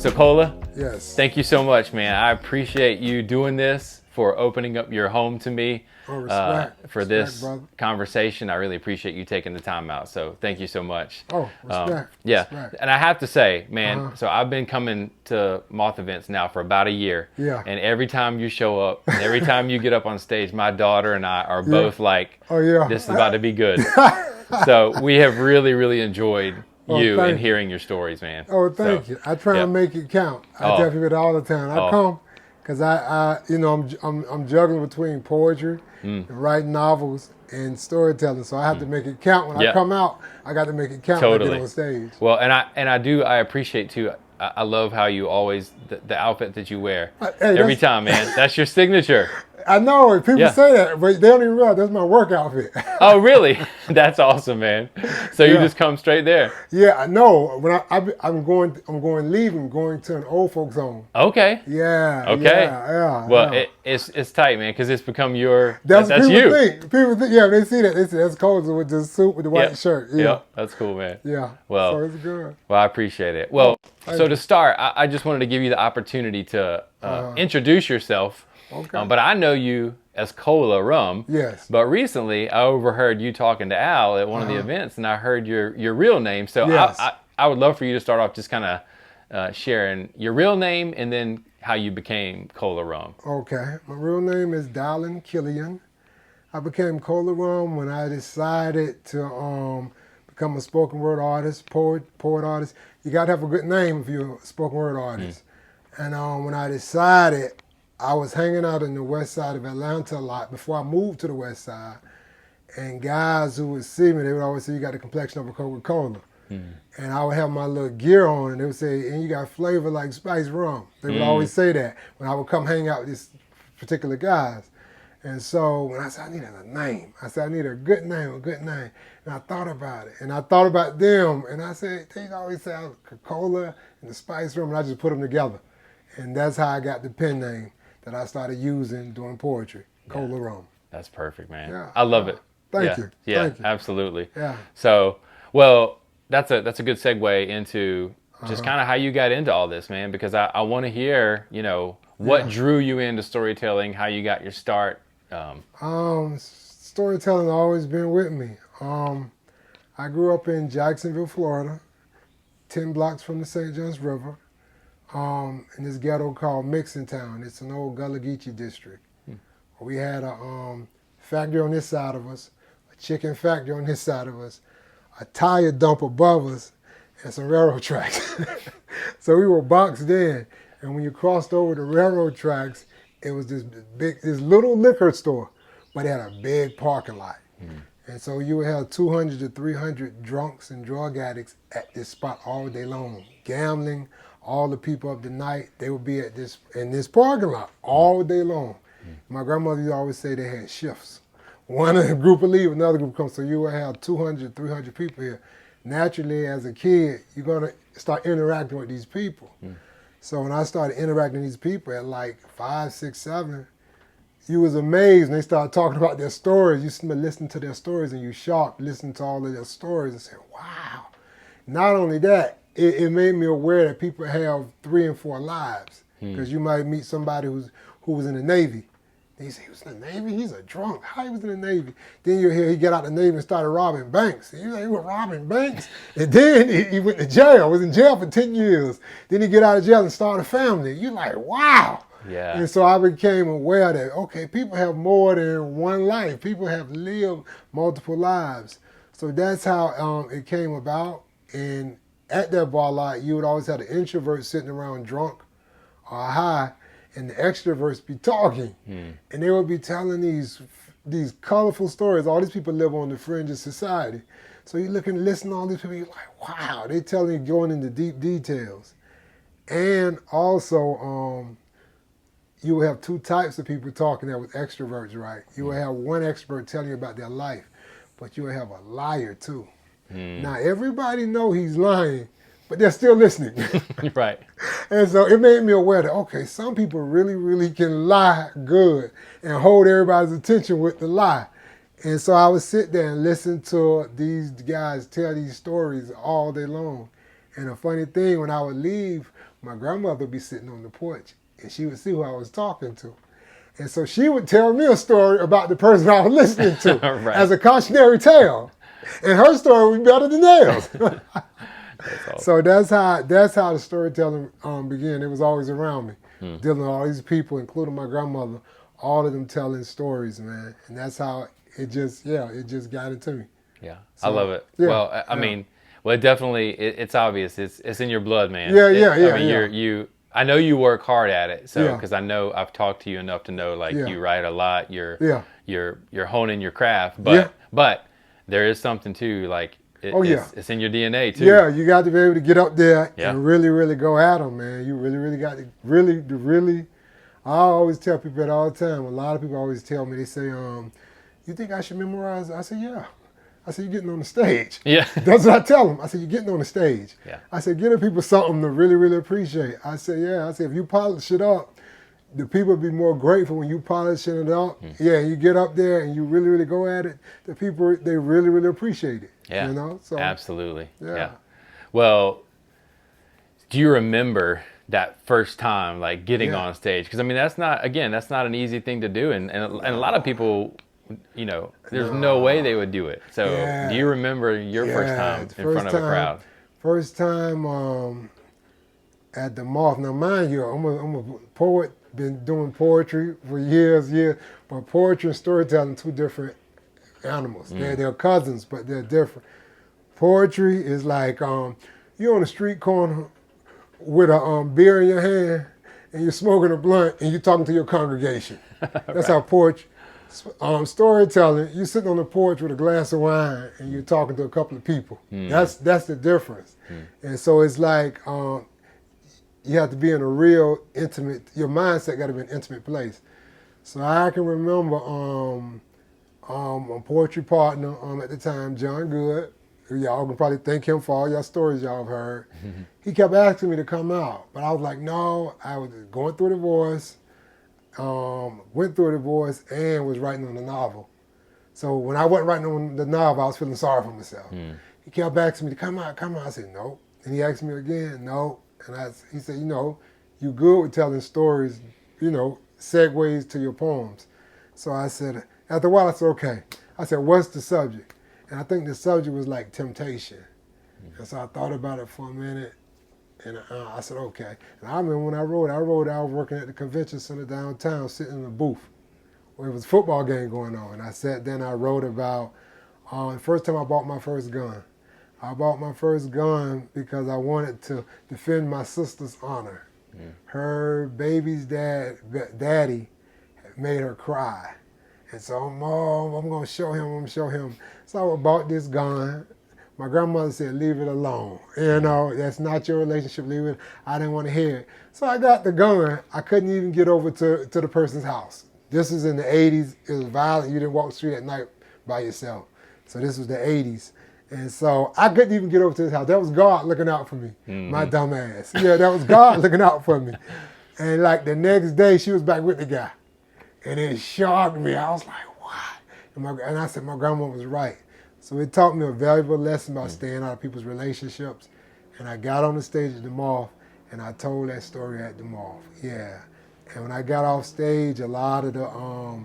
So Cola, Yes. thank you so much, man. I appreciate you doing this, for opening up your home to me, for respect, this brother. conversation. I really appreciate you taking the time out. So thank you so much. Oh, respect. Yeah, respect. and I have to say, man, so I've been coming to Moth events now for about a year. Yeah. And every time you show up, and every time you get up on stage, my daughter and I are both like, oh, yeah. this is about to be good. So we have really, really enjoyed you and hearing your stories, man. Oh, thank you. I try and make it count. I tell people that all the time. I come because I'm juggling between poetry and writing novels and storytelling, so I have to make it count. When I come out, I got to make it count when I get on stage. Well, and I appreciate too. I love how you always the outfit that you wear every time, man. That's your signature. I know people say that, but they don't even realize that's my work outfit. Oh, really? That's awesome, man. So you just come straight there. Yeah, I know. When I'm going to an old folks home. Okay. Yeah. Okay. Yeah. Well, it's tight, man, because it's become your. That's you. People think, yeah, they see that. They say that's Cola with the suit with the white shirt. Yeah. Yep. That's cool, man. Yeah. Well, so it's good. Well, I appreciate it. Well, so to start, I just wanted to give you the opportunity to introduce yourself. Okay. But I know you as Cola Rum. Yes. But recently, I overheard you talking to Al at one of the events, and I heard your real name. So yes. I would love for you to start off just kind of sharing your real name and then how you became Cola Rum. Okay. My real name is Dylon Killian. I became Cola Rum when I decided to become a spoken word artist, poet artist. You got to have a good name if you're a spoken word artist. And when I decided, I was hanging out in the west side of Atlanta a lot before I moved to the west side. And guys who would see me, they would always say, you got the complexion of a Coca-Cola. And I would have my little gear on, and they would say, and you got flavor like spiced rum. They would always say that when I would come hang out with these particular guys. And so when I said, I needed a name, I said, I need a good name. And I thought about it. And I thought about them. And I said, they always say Coca-Cola and the spiced rum, and I just put them together. And that's how I got the pen name that I started using doing poetry, Cola Rum. That's perfect, man. Yeah. I love it. Thank you. Yeah, Thank you. Absolutely. Yeah. So, well, that's a good segue into just kind of how you got into all this, man, because I want to hear, what drew you into storytelling, how you got your start. Storytelling always been with me. I grew up in Jacksonville, Florida, 10 blocks from the St. Johns River. In this ghetto called Mixon Town. It's an old Gullah Geechee district. We had a factory on this side of us, a chicken factory on this side of us, a tire dump above us, and some railroad tracks. So we were boxed in, and when you crossed over the railroad tracks, it was this little liquor store, but it had a big parking lot. And so you would have 200 to 300 drunks and drug addicts at this spot all day long, gambling. All the people of the night, they would be in this parking lot all day long. My grandmother used to always say they had shifts. One group would leave, another group comes. So you would have 200, 300 people here. Naturally, as a kid, you're going to start interacting with these people. So when I started interacting with these people at like 5, 6, 7, you was amazed when they started talking about their stories. You listen to their stories and you shocked, listen to all of their stories and say, wow. Not only that, it made me aware that people have 3 and 4 lives. Because you might meet somebody who was in the Navy. And you say, he was in the Navy? He's a drunk. How he was in the Navy? Then you hear he got out of the Navy and started robbing banks. And you say, he was robbing banks? And then he went to jail, was in jail for 10 years. Then he get out of jail and start a family. You're like, wow. Yeah. And so I became aware that, okay, people have more than one life. People have lived multiple lives. So that's how it came about. And at that bar lot, you would always have the introverts sitting around drunk or high, and the extroverts be talking. And they would be telling these colorful stories. All these people live on the fringe of society. So you look and listen to all these people, you're like, wow, they telling you, going into deep details. And also, you will have 2 types of people talking there with extroverts, right? You will have one expert telling you about their life, but you will have a liar too. Now, everybody know he's lying, but they're still listening. Right. And so it made me aware that, okay, some people really, really can lie good and hold everybody's attention with the lie. And so I would sit there and listen to these guys tell these stories all day long. And the funny thing, when I would leave my grandmother would be sitting on the porch, and she would see who I was talking to. And so she would tell me a story about the person I was listening to Right. as a cautionary tale. And her story would be better than theirs. Awesome. So that's how the storytelling began. It was always around me, dealing with all these people, including my grandmother, all of them telling stories, man. And that's how it just got into me. Yeah, So, I love it. yeah, Well, I mean, well, it definitely, it's obvious. It's in your blood, man. Yeah, I mean, I know you work hard at it. So, Yeah. because I know I've talked to you enough to know, like, Yeah. you write a lot. You're honing your craft. Yeah. But there is something too, like, it's in your DNA too. Yeah, you got to be able to get up there Yeah. and really, really go at them, man. You really got to really. I always tell people that all the time. A lot of people always tell me, they say, you think I should memorize? I say, yeah. I said, you're getting on the stage. Yeah. That's what I tell them. I said, you're getting on the stage. Yeah. I said, give the people something to really, really appreciate. I said, yeah. I said, if you polish it up, the people will be more grateful when you polishing it up. Yeah, you get up there and you really, really go at it. The people, they really, really appreciate it. Yeah. You know? So, Absolutely. Yeah. Well, do you remember that first time, like, getting on stage? Because I mean, that's not an easy thing to do, and a lot of people, you know, there's no way they would do it. So, do you remember your first time in front of a crowd? First time at the Moth. Now, mind you, I'm a poet. Been doing poetry for years, but poetry and storytelling, two different animals. They're cousins, but they're different. Poetry is like you're on a street corner with a beer in your hand and you're smoking a blunt and you're talking to your congregation. That's how poetry. Storytelling, you're sitting on the porch with a glass of wine and you're talking to a couple of people. That's the difference. And so it's like you have to be in a real intimate, your mindset got to be in an intimate place. So I can remember a poetry partner at the time, John Good. Y'all can probably thank him for all your stories y'all have heard. He kept asking me to come out, but I was like, no. I was going through the voice, went through the voice, and was writing on the novel. So when I wasn't writing on the novel, I was feeling sorry for myself. He kept asking me to come out. I said, no. And he asked me again, no. And he said, you know, you good with telling stories, you know, segues to your poems. So I said, after a while, I said, okay. I said, what's the subject? And I think the subject was like temptation. And so I thought about it for a minute, and I said, okay. And I remember when I wrote, I was working at the convention center downtown, sitting in a booth where it was a football game going on. And I sat there and I wrote about the first time I bought my first gun. I bought my first gun because I wanted to defend my sister's honor. Her baby's daddy made her cry. And so, I'm going to show him. So I bought this gun. My grandmother said, leave it alone. You know, that's not your relationship, leave it. I didn't want to hear it. So I got the gun. I couldn't even get over to the person's house. This was in the 80s. It was violent. You didn't walk the street at night by yourself. So this was the 80s. And so I couldn't even get over to his house. That was God looking out for me, my dumb ass. Yeah, that was God looking out for me. And like the next day, she was back with the guy. And it shocked me. I was like, what? And I said, my grandma was right. So it taught me a valuable lesson about staying out of people's relationships. And I got on the stage at the Moth, and I told that story at the Moth. Yeah. And when I got off stage, a lot of the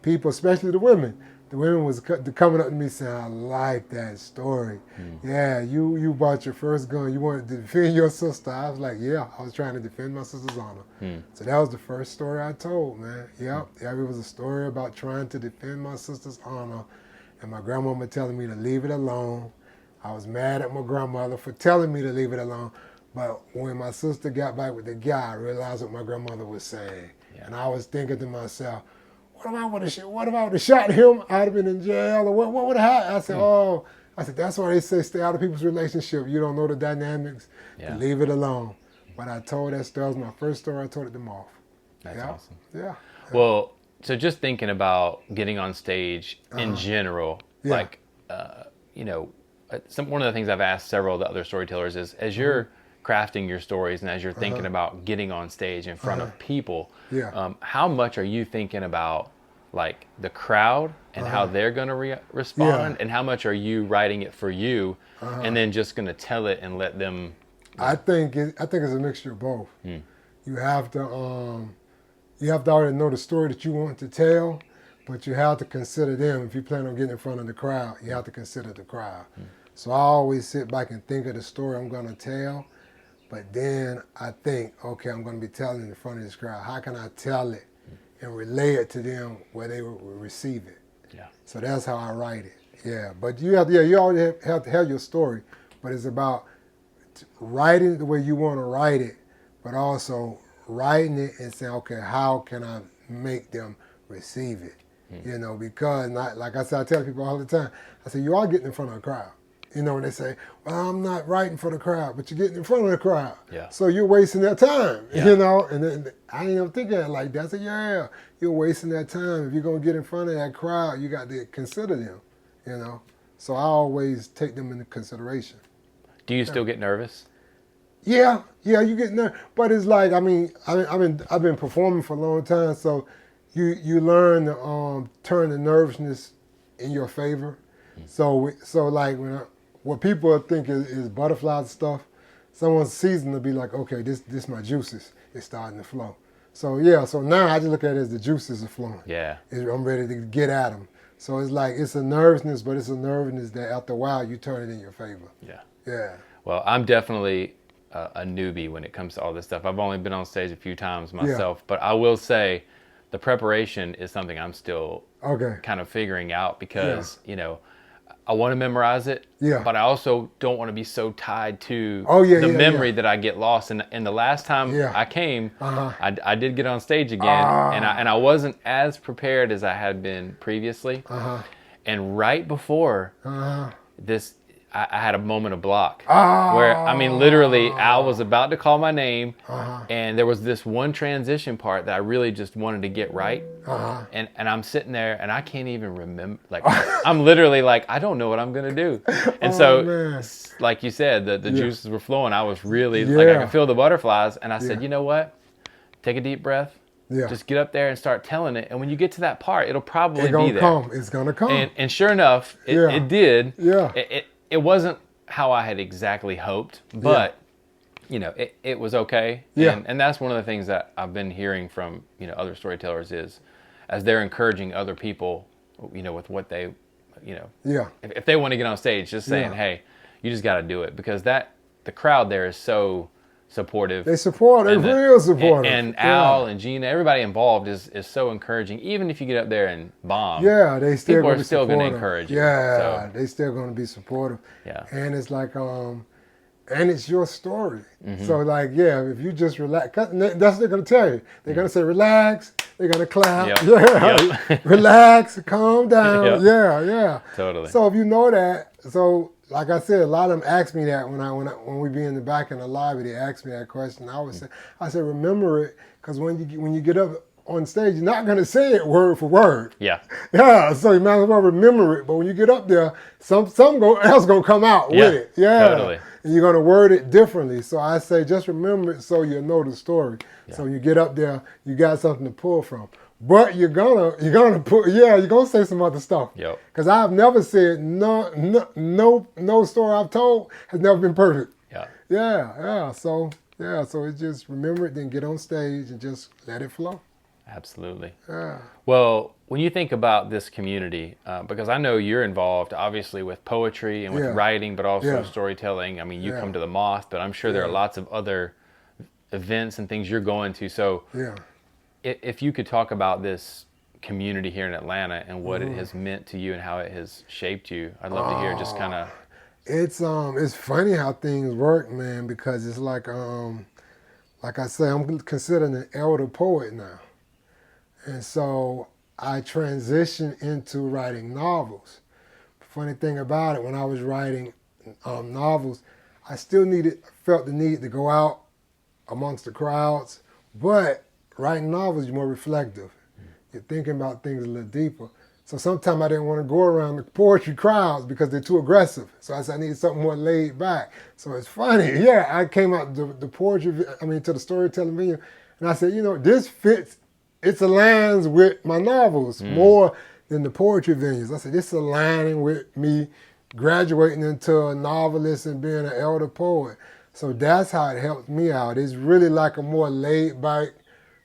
people, especially the women was coming up to me saying, I like that story. Yeah, you bought your first gun. You wanted to defend your sister. I was like, yeah, I was trying to defend my sister's honor. So that was the first story I told, man. Yep, it was a story about trying to defend my sister's honor and my grandmama telling me to leave it alone. I was mad at my grandmother for telling me to leave it alone. But when my sister got back with the guy, I realized what my grandmother was saying. And I was thinking to myself, what if I would have shot him? I'd have been in jail, or what would have happened? I said, that's why they say stay out of people's relationship. You don't know the dynamics. Leave it alone. But I told that story. That was my first story. I told it to Moth. That's awesome. Yeah. Well, so just thinking about getting on stage in general, like, you know, one of the things I've asked several of the other storytellers is, as you're crafting your stories and as you're thinking about getting on stage in front of people, how much are you thinking about like the crowd and how they're going to respond, and how much are you writing it for you and then just going to tell it and let them I think it's a mixture of both. You have to already know the story that you want to tell, but you have to consider them. If you plan on getting in front of the crowd, you have to consider the crowd. So I always sit back and think of the story I'm going to tell, but then I think, okay, I'm going to be telling in front of this crowd. How can I tell it and relay it to them where they will receive it? Yeah. So that's how I write it. Yeah, but you already have to have your story, but it's about writing it the way you want to write it, but also writing it and saying, okay, how can I make them receive it? You know, because like I said, I tell people all the time, I say, you are getting in front of a crowd. You know, and they say, well, I'm not writing for the crowd, but you're getting in front of the crowd. Yeah. So you're wasting their time, yeah. you know? And then I ain't even thinking it like that. I said, yeah, you're wasting their time. If you're going to get in front of that crowd, you got to consider them, you know? So I always take them into consideration. Do you still get nervous? Yeah, you get nervous. But it's like, I've been performing for a long time, so you learn to turn the nervousness in your favor. So like what people think is butterflies and stuff, someone's season to be like, okay, this my juices is starting to flow. So so now I just look at it as the juices are flowing. Yeah. I'm ready to get at them. So it's like, it's a nervousness, but it's a nervousness that after a while you turn it in your favor. Yeah. Yeah. Well, I'm definitely a newbie when it comes to all this stuff. I've only been on stage a few times myself, but I will say the preparation is something I'm still kind of figuring out because, you know, I want to memorize it, but I also don't want to be so tied to the memory that I get lost. And the last time I came, I did get on stage again, and I wasn't as prepared as I had been previously. And right before this, I had a moment of block where, I mean, literally, Al was about to call my name, and there was this one transition part that I really just wanted to get right. And I'm sitting there, and I can't even remember. Like, I'm literally like, I don't know what I'm going to do. And like you said, the juices were flowing. I was really, like, I could feel the butterflies. And I said, you know what? Take a deep breath. Just get up there and start telling it. And when you get to that part, it'll probably be there. It's going to come. And sure enough, it did. Yeah. It wasn't how I had exactly hoped, but you know, it was okay. And that's one of the things that I've been hearing from, you know, other storytellers is as they're encouraging other people, you know, with what they, you know, if they want to get on stage, just saying, hey, you just got to do it, because the crowd there is so supportive. They support. They're real supportive. And Al and Gina, everybody involved is so encouraging. Even if you get up there and bomb, they still people are still going to encourage you. So. They still going to be supportive. And it's like, and it's your story. So like, if you just relax, that's what they're going to tell you. They're going to say, relax. They're going to clap. Relax, calm down. Totally. So if you know that, like I said, a lot of them ask me that when we be in the back in the lobby. They ask me that question. I said, remember it, because when you get up on stage, you're not going to say it word for word. So you might as well remember it. But when you get up there, something else going to come out with it. Totally. And you're going to word it differently. So I say, just remember it so you'll know the story. So when you get up there, you got something to pull from. But you're gonna say some other stuff. Because I've never said no story I've told has never been perfect. So it's just remember it, then get on stage and just let it flow. Absolutely. Well, when you think about this community, because I know you're involved obviously with poetry and with writing, but also storytelling. I mean, you come to the Moth, but I'm sure there are lots of other events and things you're going to. So if you could talk about this community here in Atlanta and what it has meant to you and how it has shaped you, I'd love to hear just kind of. It's funny how things work, man, because it's like I say, I'm considered an elder poet now. And so I transitioned into writing novels. Funny thing about it, when I was writing novels, I still felt the need to go out amongst the crowds, but writing novels, you're more reflective. You're thinking about things a little deeper. So sometimes I didn't want to go around the poetry crowds because they're too aggressive. So I said I needed something more laid back. So it's funny. I came out to the storytelling venue, and I said, this fits. It aligns with my novels more than the poetry venues. I said, this is aligning with me graduating into a novelist and being an elder poet. So that's how it helps me out. It's really like a more laid back,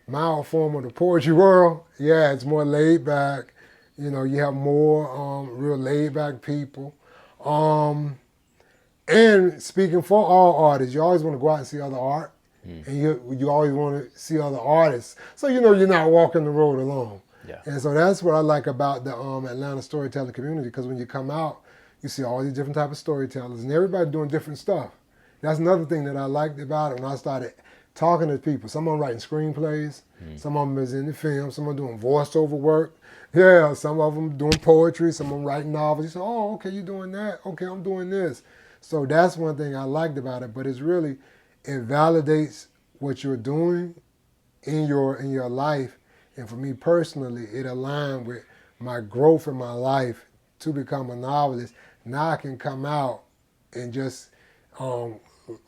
mild form of the poetry world. Yeah, it's more laid back. You know, you have more real laid back people. And speaking for all artists, you always want to go out and see other art. And you always want to see other artists. So you know you're not walking the road alone. Yeah. And so that's what I like about the Atlanta storytelling community, because when you come out, you see all these different types of storytellers, and everybody doing different stuff. That's another thing that I liked about it when I started talking to people. Some of them writing screenplays, some of them is in the film, some of them doing voiceover work. Yeah, some of them doing poetry, some of them writing novels. You say, oh, okay, you're doing that. Okay, I'm doing this. So that's one thing I liked about it, but it's really, it validates what you're doing in your life. And for me personally, it aligned with my growth in my life to become a novelist. Now I can come out and just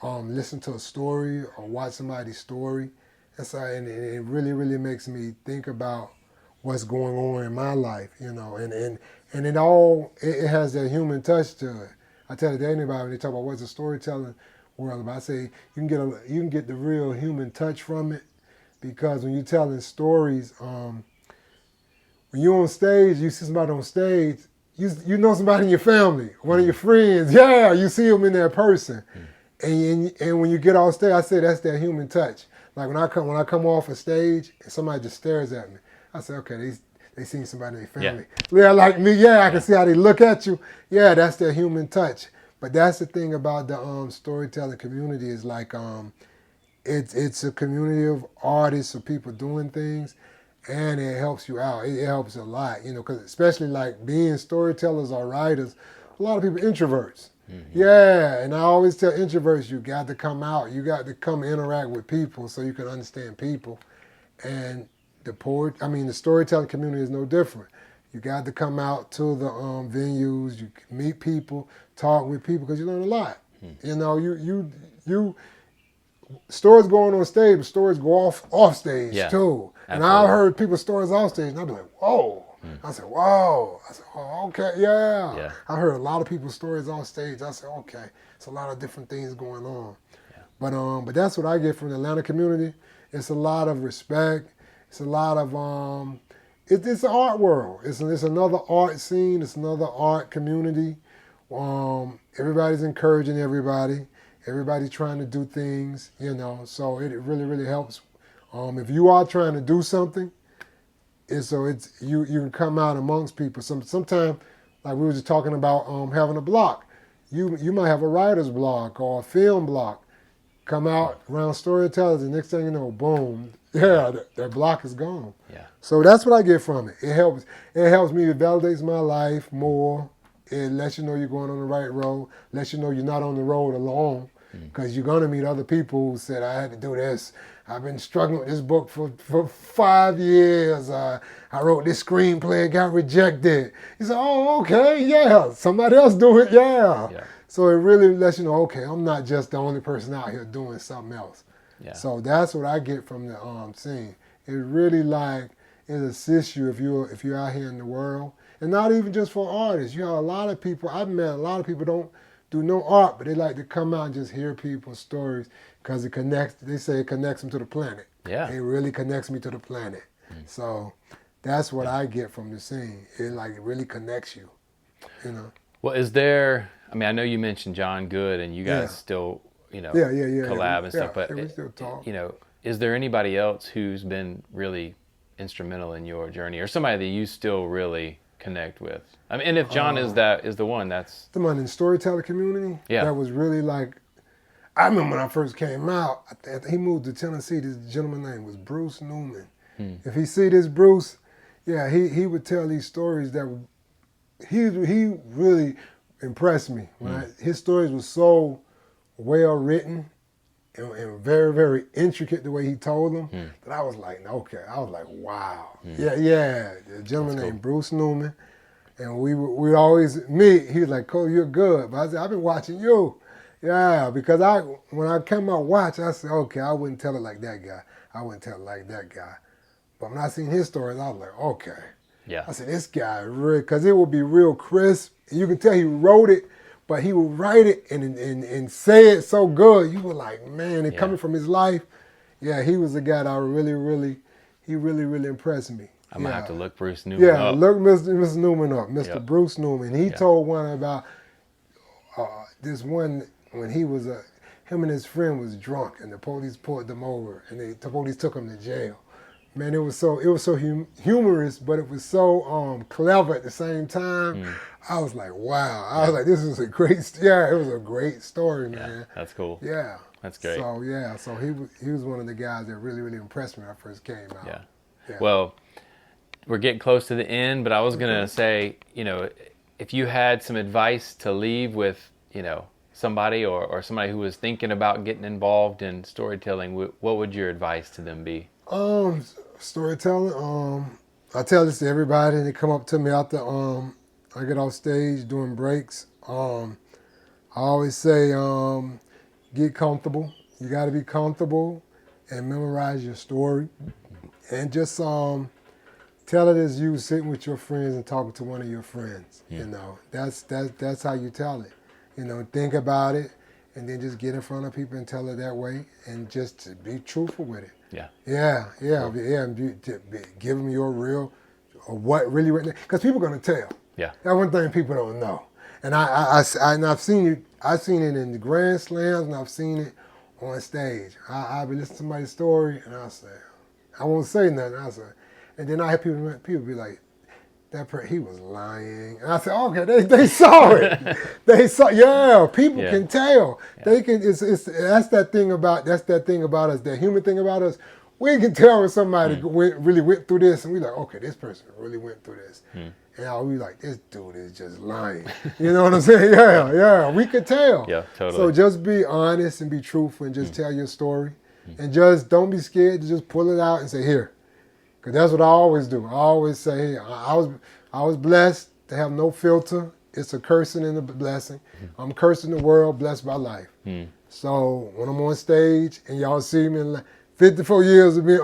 listen to a story or watch somebody's story. And so, and it really, really makes me think about what's going on in my life, you know. And it has that human touch to it. I tell it to anybody when they talk about what's a storytelling world about. I say you can get the real human touch from it, because when you're telling stories, when you're on stage, you see somebody on stage, you know somebody in your family, one of your friends, yeah, you see them in that person. And when you get off stage, I say that's that human touch. Like when I come off a stage and somebody just stares at me, I say, okay, they seen somebody in their family. Yeah, like me, I can see how they look at you. Yeah, that's their human touch. But that's the thing about the storytelling community is like it's a community of artists, of people doing things, and it helps you out. It helps a lot, you know, because especially like being storytellers or writers, a lot of people introverts. Yeah, and I always tell introverts, you got to come out. You got to come interact with people so you can understand people. And the storytelling community is no different. You got to come out to the venues, you meet people, talk with people, because you learn a lot. You know, you stories going on stage, but stories go off stage too. Absolutely. And I heard people's stories off stage, and I'd be like, whoa. I said, whoa. I said, oh, okay, yeah. I heard a lot of people's stories off stage. I said, okay, it's a lot of different things going on. Yeah. But that's what I get from the Atlanta community. It's a lot of respect. It's a lot of it's an art world. It's another art scene. It's another art community. Everybody's encouraging everybody. Everybody's trying to do things, you know. So it really, really helps. If you are trying to do something, you can come out amongst people. Sometimes, like we were just talking about having a block. You might have a writer's block or a film block. Come out around storytellers, and next thing you know, boom, that block is gone. Yeah. So that's what I get from it. It helps me. It validates my life more. It lets you know you're going on the right road. Lets you know you're not on the road alone, because you're gonna meet other people who said, I had to do this. I've been struggling with this book for 5 years. I wrote this screenplay and got rejected. You say, oh, okay, yeah. Somebody else do it, yeah. So it really lets you know, okay, I'm not just the only person out here doing something else. Yeah. So that's what I get from the scene. It really it assists you if you're out here in the world. And not even just for artists. You have a lot of people, I've met a lot of people don't do no art, but they like to come out and just hear people's stories, because they say it connects them to the planet. Yeah. It really connects me to the planet. So that's what I get from the scene. It really connects you, you know. Well, I know you mentioned John Good, and you guys still, collab and stuff, but we still talk. Is there anybody else who's been really instrumental in your journey, or somebody that you still really connect with? I mean, and if John is the one, that's the one in the storyteller community. Yeah, that was really I remember when I first came out. He moved to Tennessee. This gentleman name was Bruce Newman. If he see this Bruce, he would tell these stories that he really impressed me. His stories were so well written and very, very intricate the way he told them that I was like, okay. I was like, wow. The gentleman named Bruce Newman. And we always meet. He was like, Cole, you're good. But I said, I've been watching you. Yeah, because when I came out watch, I said, okay, I wouldn't tell it like that guy. I wouldn't tell it like that guy. But when I seen his stories, I was like, okay. Yeah. I said, this guy, really, because it would be real crisp. You can tell he wrote it but he would write it and say it so good. You were like, man, and coming from his life, yeah, he was a guy that he really impressed me. I'm going to have to look Bruce Newman up. Yeah, look Mr. Newman up, Mr. Bruce Newman. He told one about this one when he was him and his friend was drunk and the police pulled them over and the police took him to jail. Man, it was so humorous, but it was so clever at the same time. I was like, wow. I was like, this is a great, it was a great story, man. That's cool. Yeah. That's great. So he was one of the guys that really impressed me when I first came out. Yeah. Well, we're getting close to the end, but I was going to say, if you had some advice to leave with, somebody or somebody who was thinking about getting involved in storytelling, what would your advice to them be? Storytelling. I tell this to everybody. They come up to me after I get off stage doing breaks. I always say, get comfortable. You got to be comfortable and memorize your story, and just tell it as you sitting with your friends and talking to one of your friends. That's how you tell it. Think about it, and then just get in front of people and tell it that way, and just to be truthful with it. Give them your real, or what really went there, because people are gonna tell. That's one thing people don't know, and I've seen it. I've seen it in the Grand Slams, and I've seen it on stage. I've been listening to somebody's story, and I say, I won't say nothing. I say, and then I have people be like, he was lying. And I said, okay, they saw it. They saw, people can tell. They can, that's that thing about us, that human thing about us. We can tell when somebody really went through this, and we like, okay, this person really went through this. And we like, this dude is just lying. You know what I'm saying? We could tell. Yeah, totally. So just be honest and be truthful and just tell your story. And just don't be scared to just pull it out and say, here. Because that's what I always do. I always say, hey, I was blessed to have no filter. It's a cursing and a blessing. I'm cursing the world, blessed by life. So when I'm on stage and y'all see me in 54 years of being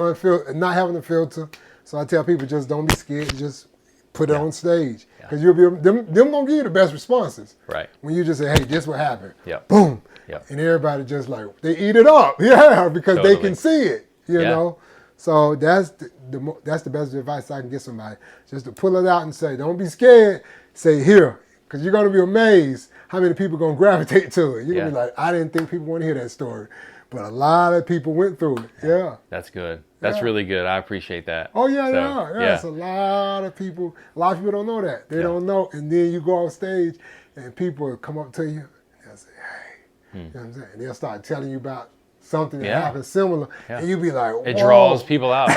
not having a filter, so I tell people just don't be scared, just put it on stage. Because you'll be them gonna give you the best responses. Right. When you just say, hey, this what happened. Boom. And everybody just like, they eat it up. Because they can see it, you know. So that's the best advice I can give somebody. Just to pull it out and say, don't be scared. Say here, because you're going to be amazed how many people are going to gravitate to it. You're going to be like, I didn't think people want to hear that story. But a lot of people went through it. Yeah. That's good. That's really good. I appreciate that. Oh, yeah. It's a lot of people don't know that. They don't know. And then you go off stage and people come up to you and they'll say, hey. You know what I'm saying? And they'll start telling you about something that happened similar, and you be like, whoa. It draws people out.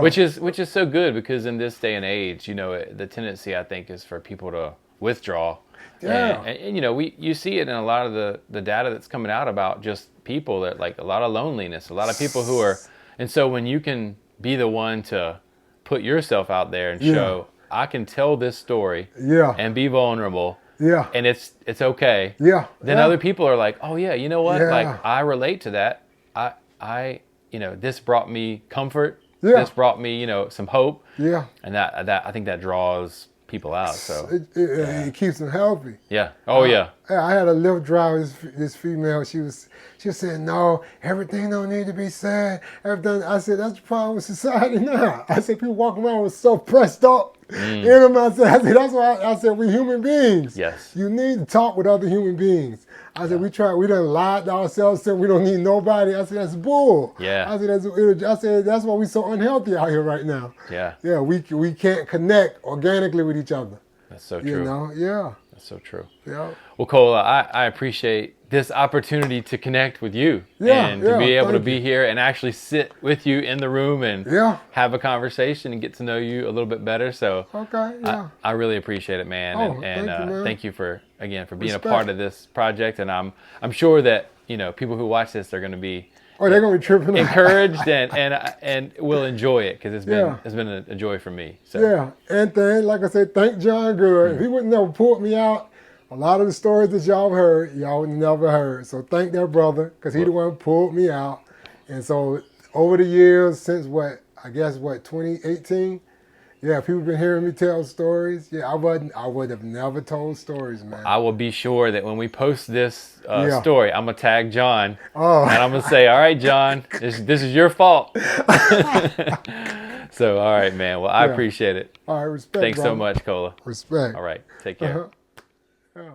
Which is so good, because in this day and age, the tendency, I think, is for people to withdraw. And you see it in a lot of the data that's coming out about just people that, like, a lot of loneliness, a lot of people who are, and so when you can be the one to put yourself out there and show, I can tell this story and be vulnerable. And it's okay. Then other people are like, oh yeah, you know what? Like, I relate to that. I this brought me comfort. This brought me, some hope. And that I think that draws people out. So it keeps them healthy. I had a Lyft driver, this female, she was saying, no, everything don't need to be said. Everything. I said, that's the problem with society now. I said, people walking around with so pressed up. I said, that's why I said, we human beings. You need to talk with other human beings. I said, we done lied to ourselves, said we don't need nobody. I said, that's bull. I said, that's why we so unhealthy out here right now. We can't connect organically with each other. That's so true. That's so true. Well, Cola, I appreciate this opportunity to connect with you and to be able to be here and actually sit with you in the room and have a conversation and get to know you a little bit better. So I really appreciate it, man. Thank you for being a part of this project. And I'm sure that people who watch this are going to be they're gonna be tripping, encouraged and will enjoy it, because it's been a joy for me. So. And then, like I said, thank John Good. If he wouldn't have pulled me out, a lot of the stories that y'all heard, y'all would never heard. So thank that brother, because he the one who pulled me out. And so over the years, since 2018, Yeah, people been hearing me tell stories. Yeah, I would have never told stories, man. I will be sure that when we post this Yeah. story, I'm gonna tag John, Oh. and I'm gonna say, "All right, John, this is your fault." So, all right, man. Well, I Yeah. appreciate it. All right, respect. Thanks so brother. much, Cola. Respect. All right, take care. Yeah.